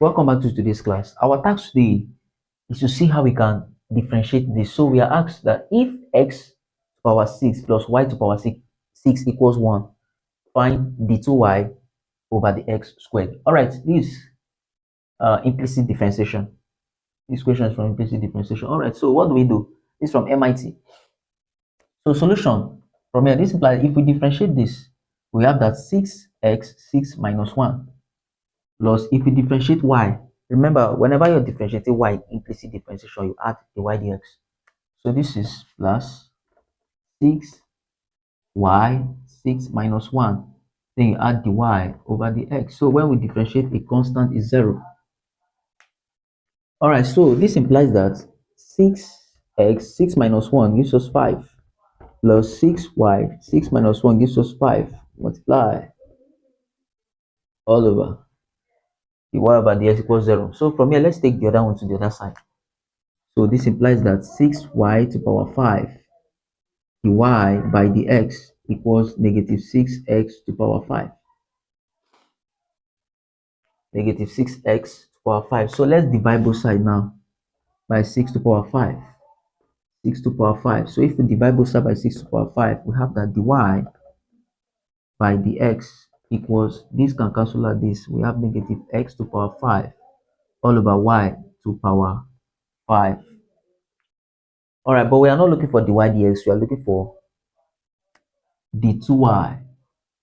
Welcome back to today's class. Our task today is to see how we can differentiate this. So we are asked that if x to power 6 plus y to power 6 equals 1, find the 2y over the x squared. All right, this implicit differentiation. This question is from implicit differentiation. All right, so what do we do? This is from MIT. So solution from here, this implies if we differentiate this, we have that 6x 6 - 1 plus if we differentiate y. Remember, whenever you're differentiating y, implicit differentiation, you add the y dx. So this is plus 6y 6 - 1. Then you add the y over the x. So when we differentiate, a constant is 0. All right, so this implies that 6x 6 - 1 gives us 5 plus 6y 6 - 1 gives us 5. Multiply all over the y over the x equals 0. So from here, let's take the other one to the other side. So this implies that 6y to power 5 the y by the x equals negative 6x to power 5. Negative 6x to power 5. So let's divide both sides now by 6 to power 5. 6 to power 5. So if we divide both sides by 6 to power 5, we have that the y by the x equals, this can cancel out this. We have negative x to power 5 all over y to power 5. All right, but we are not looking for the y dx. We are looking for the 2y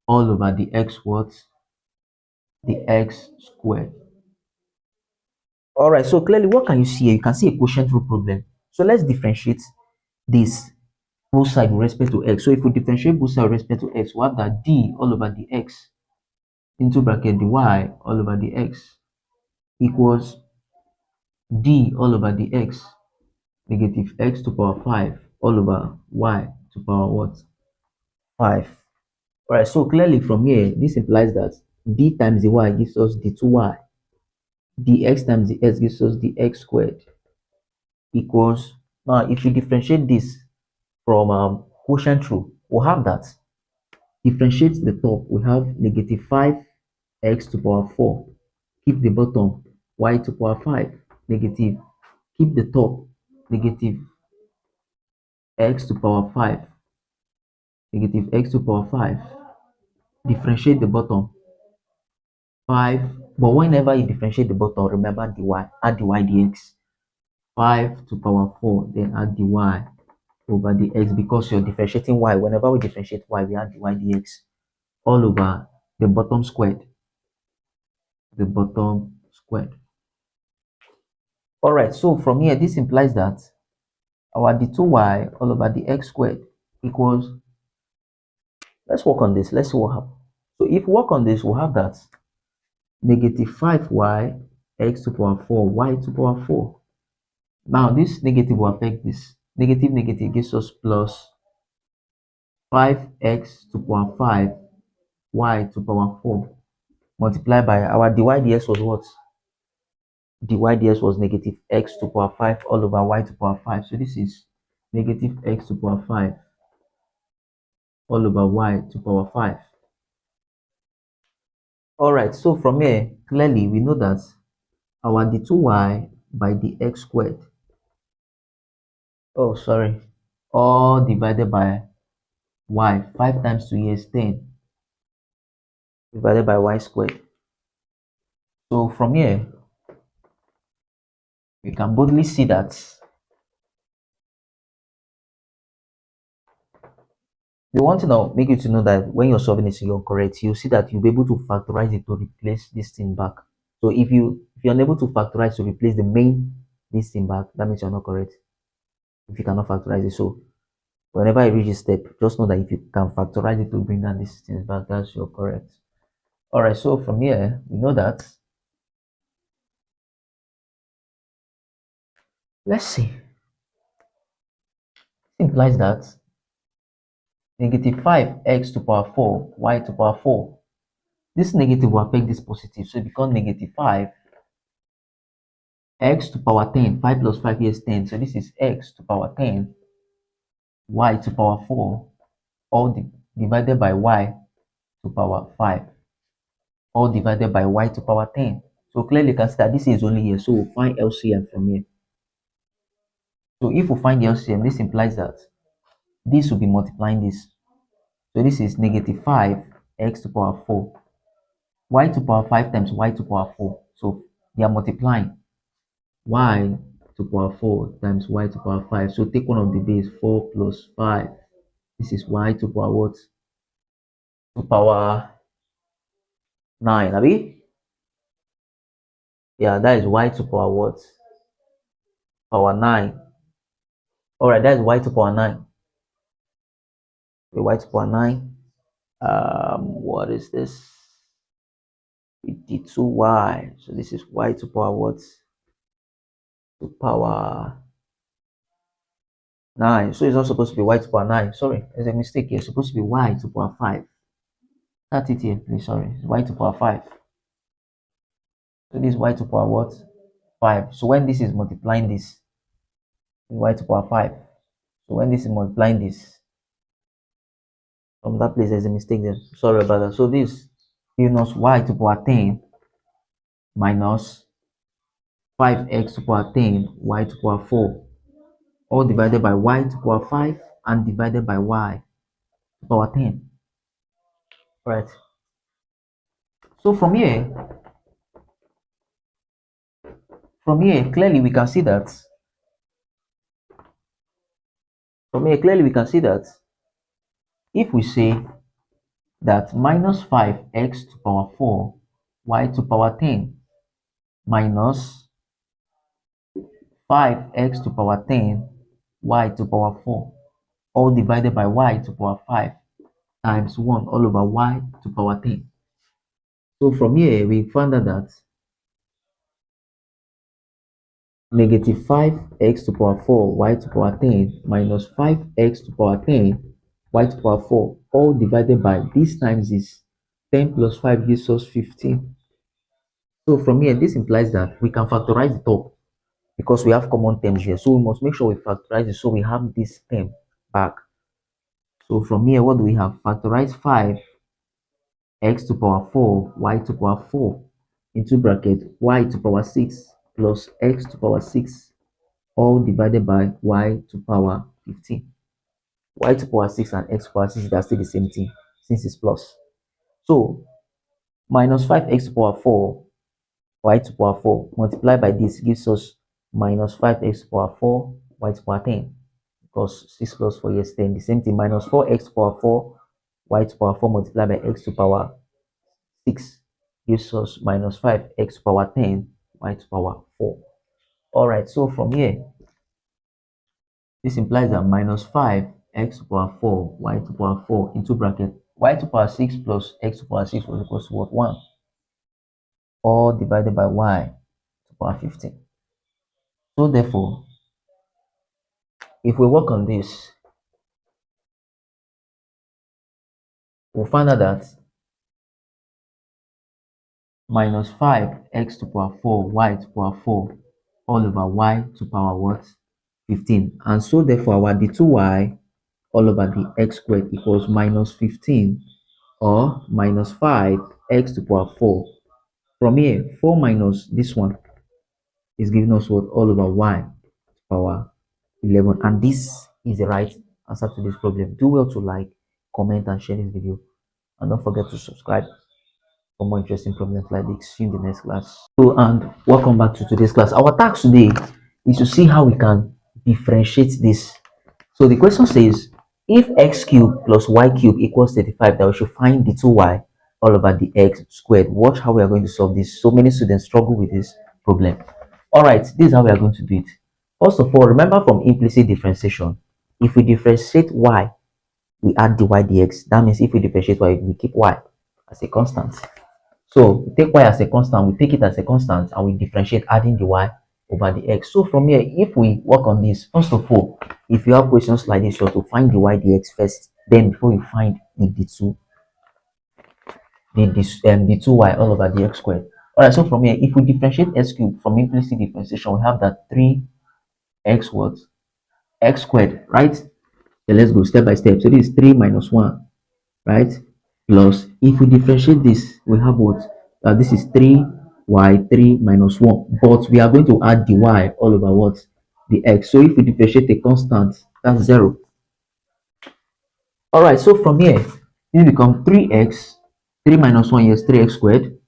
all over the x what? The x squared. All right, so clearly what can you see here? You can see a quotient rule problem. So let's differentiate this both sides with respect to x. So if we differentiate both sides with respect to x, we have that d all over the x into bracket dy all over the x equals d all over the x negative x to power 5 all over y to power what? 5. All right, so clearly from here, this implies that d times the y gives us the 2y. Dx times the x gives us the x squared equals, now if you differentiate this from quotient rule, we'll have that differentiate the top, we have negative 5x to power 4, keep the bottom y to power 5, negative, keep the top negative x to power 5, negative x to power 5, differentiate the bottom 5, but whenever you differentiate the bottom, remember the y, add the y dx, 5 to power 4, then add the y over the x, because you're differentiating y. Whenever we differentiate y, we add the y dx all over the bottom squared. The bottom squared. All right, so from here, this implies that our d2y all over the x squared equals, let's work on this. Let's see what happens. So if we work on this, we'll have that negative 5y x to power 4, y to power 4. Now, this negative will affect this. Negative, negative gives us plus 5x to power 5, y to power 4. Multiplied by our dy dx was what? Dy dx was negative x to power 5 all over y to power 5. So this is negative x to power 5 all over y to power 5. All right, so from here, clearly we know that our d2y by the x squared, all divided by y, 5 times 2 is 10, divided by y squared. So from here, we can boldly see that the one thing I'll make you to know that when you're solving this, you're correct. You see that you'll be able to factorize it to replace this thing back. So if you're unable to factorize to replace the main this thing back, that means you're not correct. If you cannot factorize it, so whenever I reach this step, just know that if you can factorize it to bring down this thing back, that's you're correct. All right, so from here we know that. Let's see. It implies that negative 5x to power 4, y to power 4. This negative will affect this positive, so it becomes negative 5 x to power 10. 5 plus 5 is 10, so this is x to power 10, y to power 4, all divided by y to power 5, all divided by y to power 10. So clearly you can see that this is only here. So we'll find LCM from here. So if we find the LCM, this implies that this will be multiplying this. So this is negative 5 x to the power 4. Y to the power 5 times y to the power 4. So they are multiplying y to the power 4 times y to the power 5. So take one of the base, 4 plus 5. This is y to the power what? To power 9, Abi? Yeah, that is y to power what? Power 9. Alright, that is y to power 9. Okay, y to power 9. What is this? 52y. So this is y to power what? To power 9. So it's not supposed to be y to power 9. Sorry, there's a mistake here. It's supposed to be y to power 5. That's it here, please. Sorry, it's y to power 5. So this is y to power what? 5. So when this is multiplying this, y to power 5. So when this is multiplying this, from that place there's a mistake there. Sorry about that. So this minus y to power 10 minus 5x to power 10 y to power 4, all divided by y to power 5 and divided by y to power 10. Right. So from here, clearly we can see that. If we say that minus 5x to power 4 y to power 10 minus 5x to power 10 y to power 4, all divided by y to power 5 times 1 all over y to power 10. So from here we found out that negative 5x to power 4 y to power 10 minus 5x to power 10 y to power 4, all divided by this times is 10 plus 5 gives us 15. So from here, this implies that we can factorize the top because we have common terms here. So we must make sure we factorize it so we have this term back. So from here, what do we have? Factorize 5x to power 4 y to power 4 into bracket y to power 6 plus x to power 6, all divided by y to power 15. Y to power 6 and x to power 6 are still the same thing since it's plus. So minus 5x to power 4 y to power 4 multiplied by this gives us minus 5x to power 4 y to power 10, because 6 plus 4 is 10. The same thing, minus 4x to power 4 y to power 4 multiplied by x to power 6 gives us minus 5x to power 10 y to power 4. All right, so from here, this implies that minus 5x to power 4 y to power 4 into bracket y to power 6 plus x to power 6 was equal to what? 1, all divided by y to power 15. So therefore, if we work on this, we'll find out that minus 5x to power 4 y to power 4 all over y to power what? 15. And so therefore our d2y all over the x squared equals minus 15 or minus 5x to power 4. From here, 4 minus this one is giving us what? All over y to power 11. And this is the right answer to this problem. Do well to like, comment, and share this video. And don't forget to subscribe for more interesting problems like this. See you in the next class. So, and welcome back to today's class. Our task today is to see how we can differentiate this. So the question says, if x cubed plus y cubed equals 35, that we should find the 2y all over the x squared. Watch how we are going to solve this. So many students struggle with this problem. All right, this is how we are going to do it. First of all, remember from implicit differentiation, if we differentiate y, we add dy dx. That means if we differentiate y, we keep y as a constant. So we take y as a constant, we take it as a constant, and we differentiate adding the y over the x. So from here, if we work on this, first of all, if you have questions like this, you have to find the y dx first. Then before you find the 2y all over the x squared. All right. So from here, if we differentiate x cubed from implicit differentiation, we have that 3x what? X squared, right? So let's go step by step. So this is 3 minus 1, right? Plus, if we differentiate this, we have what? This is 3 y 3 minus 1, but we are going to add the y all over what? The x. So if we differentiate a constant, that's 0. All right, so from here, this becomes 3x, 3 minus 1 is 3x squared,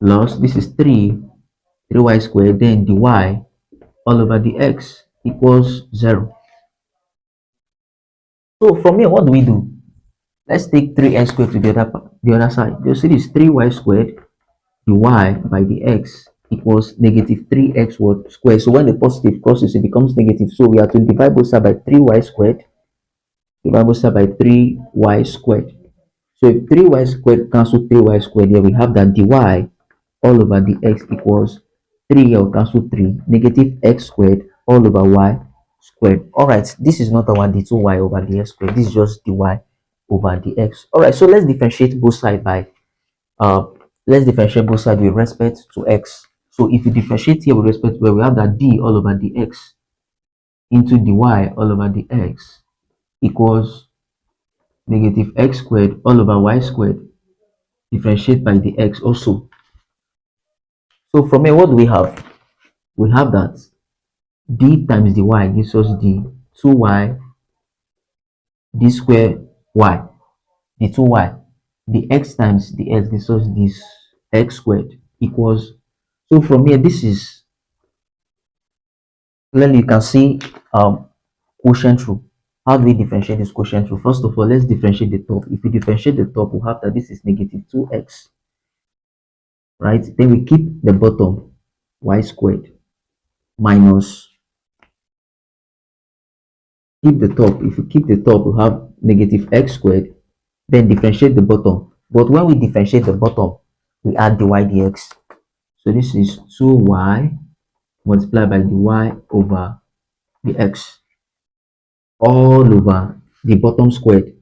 plus this is 3y squared, then the y all over the x equals 0. So from here, what do we do? Let's take 3x squared to the other side. You see this 3y squared, the y by the x equals negative 3x squared. So when the positive crosses, it becomes negative. So we have to divide both sides by 3y squared, divide both sides by 3y squared. So if 3y squared cancel 3y squared, here we have that dy all over the x equals 3 here will cancel 3, negative x squared all over y squared. All right, this is not our d2y over the x squared. This is just dy over the x. All right, so let's differentiate both sides by let's differentiate both sides with respect to x. So if you differentiate here with respect to, we have that d all over the x into dy all over the x equals negative x squared all over y squared. Differentiate by the x also. So from here, what do we have? We have that d times dy gives us the 2y, d square y, the 2y. The x times the x gives us this x squared equals. So from here, this is clearly you can see quotient rule. How do we differentiate this quotient rule? First of all, let's differentiate the top. If we differentiate the top, we have that this is negative 2x, right? Then we keep the bottom, y squared minus, keep the top. If we keep the top, we have negative x squared, then differentiate the bottom. But when we differentiate the bottom, we add dy dx. So this is 2y multiplied by dy over the x all over the bottom squared,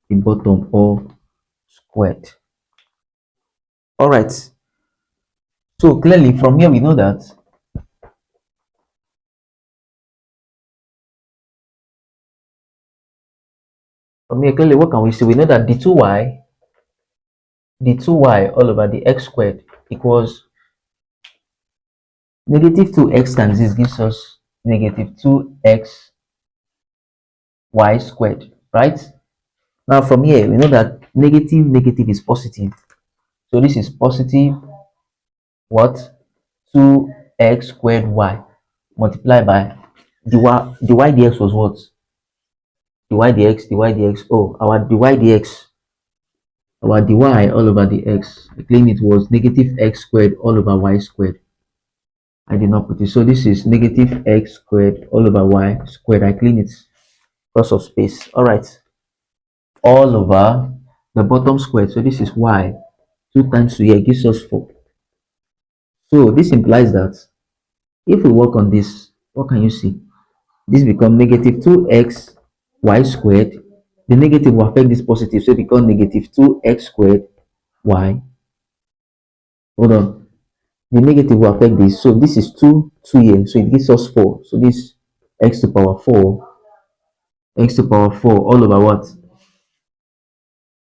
the bottom all squared. All right, so clearly from here we know that what can we see? We know that the 2y all over the x squared equals negative 2x times this gives us negative 2x y squared, right? Now from here we know that negative is positive, so this is positive what? 2x squared y multiplied by dy dx was what? dy dx. Oh, our dy all over the x, I claim it was negative x squared all over y squared. I did not put it, so this is negative x squared all over y squared. I clean it because of space. All right, all over the bottom squared, so this is y 2 times 2 here gives us 4. So this implies that if we work on this, what can you see? This becomes negative 2x y squared. The negative will affect this positive, so it becomes negative 2x squared y. Hold on. The negative will affect this. So this is 2 here. So it gives us 4. So this x to power 4. X to power 4 all over what?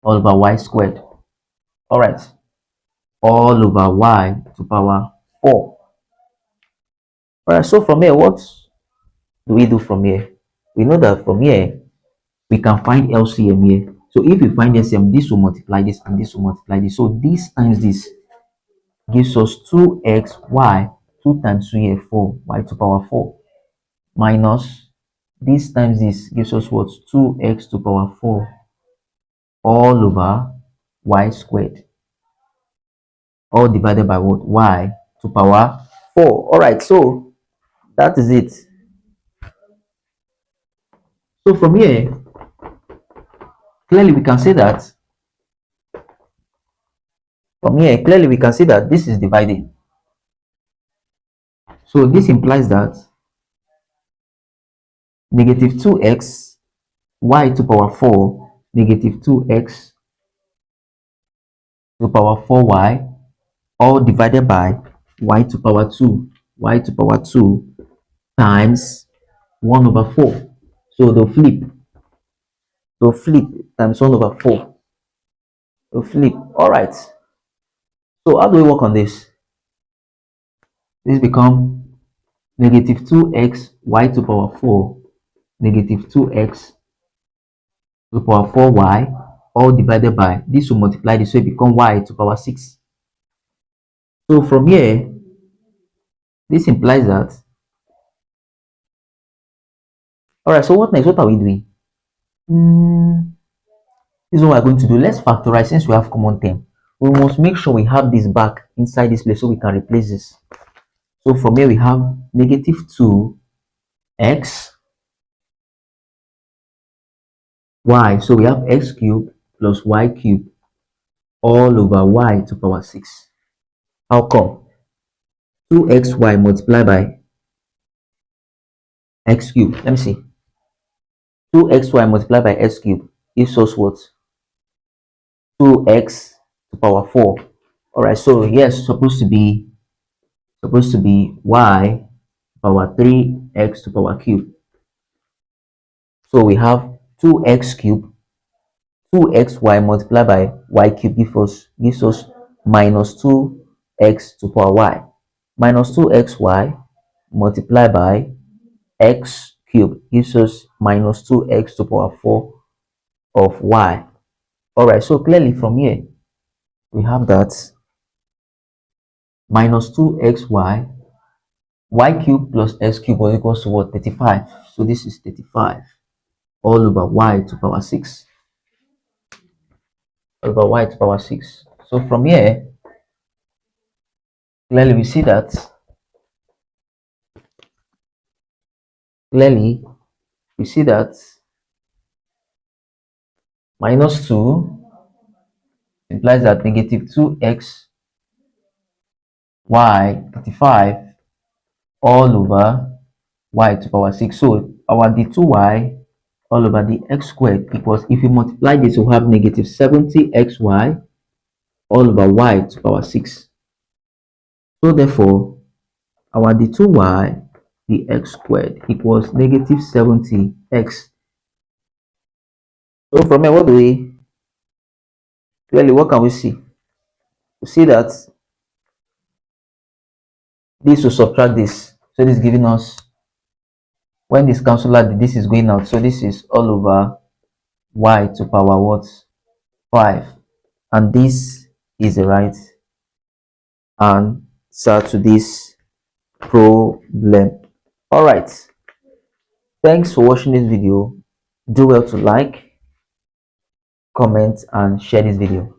All over y squared. Alright. All over y to power 4. Alright, so from here, what do we do from here? We know that from here, we can find LCM here. So if we find LCM, this will multiply this and this will multiply this. So this times this gives us 2xy, 2 times 2 here, 4, y to power 4, minus this times this gives us what? 2x to power 4 all over y squared, all divided by what? Y to power 4. All right, so that is it. So from here, clearly we can say that this is dividing. So this implies that negative 2x y to power 4, negative 2x to power 4y, all divided by y to power 2, y to power 2 times 1 over 4. So they'll flip times 1 over 4. They'll flip. All right. So how do we work on this? This become negative 2x y to power 4, negative 2x to the power 4y, all divided by, this will multiply this, so it become y to power 6. So from here, this implies that, alright, so what next? What are we doing? This is what we're going to do. Let's factorize since we have common term. We must make sure we have this back inside this place so we can replace this. So from here we have negative 2x y. So we have x cubed plus y cubed all over y to power 6. How come? 2xy multiplied by x cubed. Let me see. 2xy multiplied by x cubed gives us what? 2x to power 4. Alright, so yes, supposed to be y power 3x to power cube. So we have 2x cubed, 2xy multiplied by y cube gives us minus 2x to power y. Minus 2xy multiplied by x cubed gives us minus 2x to power 4 of y. Alright, so clearly from here we have that minus 2xy y cubed plus x cubed was equals to what? 35. So this is 35 all over y to power 6. All over y to power 6. So from here, clearly we see that minus 2 implies that negative 2x y 35 all over y to power 6. So our d2y all over the x squared equals, if you multiply this, we'll have negative 70xy all over y to power 6. So therefore, our d2y dx squared equals negative 70x. So from here, what can we see? We see that this will subtract this. So this is giving us, when this cancel out, this is going out. So this is all over y to power what? 5. And this is the right answer to this problem. Alright. Thanks for watching this video. Do well to like, comment, and share this video.